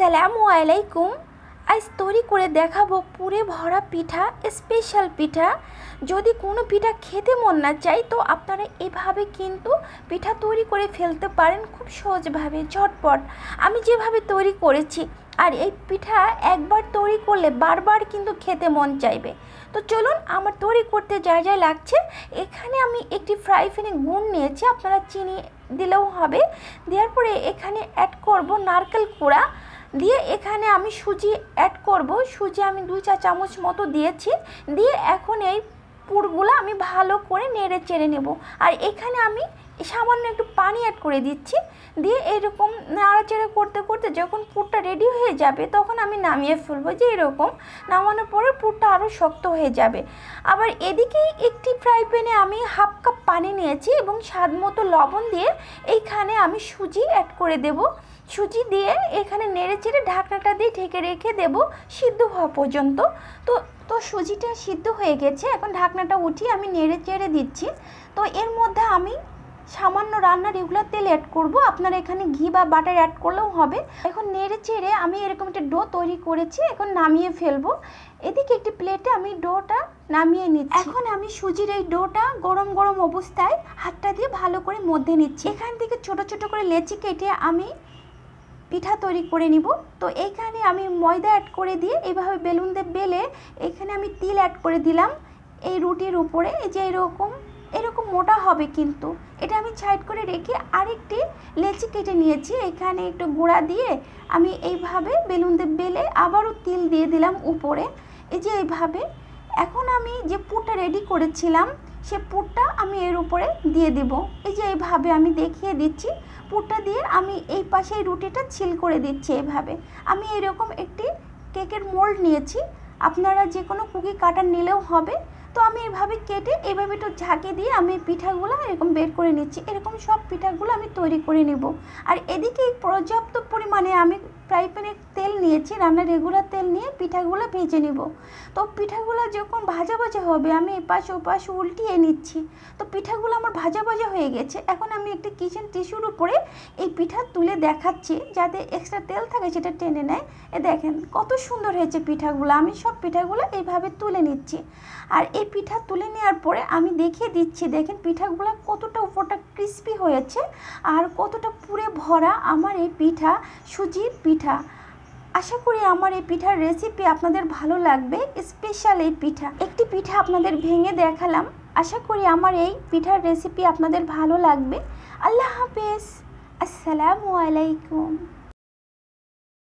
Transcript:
আসসালামু আলাইকুম। আজ তৈরি করে দেখাবো পুরে ভরা পিঠা, স্পেশাল পিঠা। যদি কোনো পিঠা খেতে মন না চাই তো আপনারা এভাবে কিন্তু পিঠা তৈরি করে ফেলতে পারেন খুব সহজভাবে, ঝটপট। আমি যেভাবে তৈরি করেছি, আর এই পিঠা একবার তৈরি করলে বারবার কিন্তু খেতে মন চাইবে। তো চলুন আমার তৈরি করতে যা যা লাগছে। এখানে আমি একটি ফ্রাই প্যানে গুড় নিয়েছি, আপনারা চিনি দিলেও হবে। দেওয়ার পরে এখানে অ্যাড করব নারকেল কোড়া, দিয়ে এখানে আমি সুজি অ্যাড করব। সুজি আমি 2 চা চামচ মতো দিয়েছি। দিয়ে এখন এই পুরগুলো আমি ভালো করে নেড়ে চেড়ে নেব। আর এখানে আমি সামান্য একটু পানি অ্যাড করে দিচ্ছি। দিয়ে এরকম নাড়াচাড়া করতে করতে যখন পুরটা রেডি হয়ে যাবে তখন আমি নামিয়ে ফেলবো। যে এরকম নামানোর পরে পুরটা আরও শক্ত হয়ে যাবে। আবার এদিকেই একটি ফ্রাই প্যানে আমি হাফ কাপ পানি নিয়েছি এবং স্বাদ মতো লবণ দিয়ে এইখানে আমি সুজি অ্যাড করে দেব। সুজি দিয়ে এখানে নেড়ে চেড়ে ঢাকনাটা দিয়ে ঢেকে রেখে দেব সিদ্ধ হওয়া পর্যন্ত। তো সুজিটা সিদ্ধ হয়ে গেছে, এখন ঢাকনাটা উঠিয়ে আমি নেড়ে চেড়ে দিচ্ছি। তো এর মধ্যে আমি সামান্য রান্নার রেগুলার তেল অ্যাড করব, আপনারা এখানে ঘি বা বাটার অ্যাড করলেও হবে। এখন নেড়ে চেড়ে আমি এরকম একটা ডো তৈরি করেছি, এখন নামিয়ে ফেলবো। এদিকে একটি প্লেটে আমি ডোটা নামিয়ে নিচ্ছি। এখন আমি সুজির এই ডোটা গরম গরম অবস্থায় হাতটা দিয়ে ভালো করে মধ্যে নিচ্ছি। এখান থেকে ছোট ছোট করে লেচি কেটে আমি পিঠা তৈরি করে নিব। তো এইখানে আমি ময়দা অ্যাড করে দিয়ে এইভাবে বেলুন দিয়ে বেলে এখানে আমি তিল অ্যাড করে দিলাম এই রুটির উপরে। এই যে এরকম মোটা হবে, কিন্তু এটা আমি সাইড করে রেখে আরেকটি লেচি কেটে নিয়েছি। এখানে একটু গুঁড়া দিয়ে আমি এইভাবে বেলুন দিয়ে বেলে আবারও তিল দিয়ে দিলাম উপরে। এই যে এইভাবে এখন আমি যে পুরটা রেডি করেছিলাম সে পুরটা আমি এর উপরে দিয়ে দিব। এই যে এইভাবে আমি দেখিয়ে দিচ্ছি। পুরটা দিয়ে আমি এই পাশে রুটিটা ছিল করে দিচ্ছি। এইভাবে আমি এরকম একটি কেকের মোল্ড নিয়েছি, আপনারা যে কোনো কুকি কাটার নিলেও হবে। তো আমি এভাবে কেটে এইভাবে একটু ঝাঁকে দিয়ে আমি পিঠাগুলো এরকম বের করে নিচ্ছি। এরকম সব পিঠাগুলো আমি তৈরি করে নেব। আর এদিকে পর্যাপ্ত পরিমাণে আমি ফ্রাই প্যানে তেল নিয়েছি, রান্নার রেগুলার তেল নিয়ে পিঠাগুলো ভেজে নেব। তো পিঠাগুলো যখন ভাজা ভাজা হবে আমি এপাশ ওপাশ উল্টিয়ে নিচ্ছি। তো পিঠাগুলো আমার ভাজা ভাজা হয়ে গেছে। এখন আমি একটি কিচেন টিস্যুর উপরে এই পিঠা তুলে দেখাচ্ছি, যাতে এক্সট্রা তেল থাকে সেটা টেনে নেয়। এ দেখেন কত সুন্দর হয়েছে পিঠাগুলো। আমি সব পিঠাগুলো এইভাবে তুলে নিচ্ছি। আর এই পিঠা তুলে নেওয়ার পরে আমি দেখিয়ে দিচ্ছি, দেখেন পিঠাগুলো কতটা উপরটা ক্রিস্পি হয়েছে আর কতটা পুরে ভরা আমার এই পিঠা, সুজির পিঠা। আশা করি আমার এই পিঠার রেসিপি আপনাদের ভালো লাগবে। স্পেশাল এই পিঠা, একটি পিঠা আপনাদের ভেঙে দেখালাম। আশা করি আমার এই পিঠার রেসিপি আপনাদের ভালো লাগবে। আল্লাহ হাফেজ, আসসালামু আলাইকুম।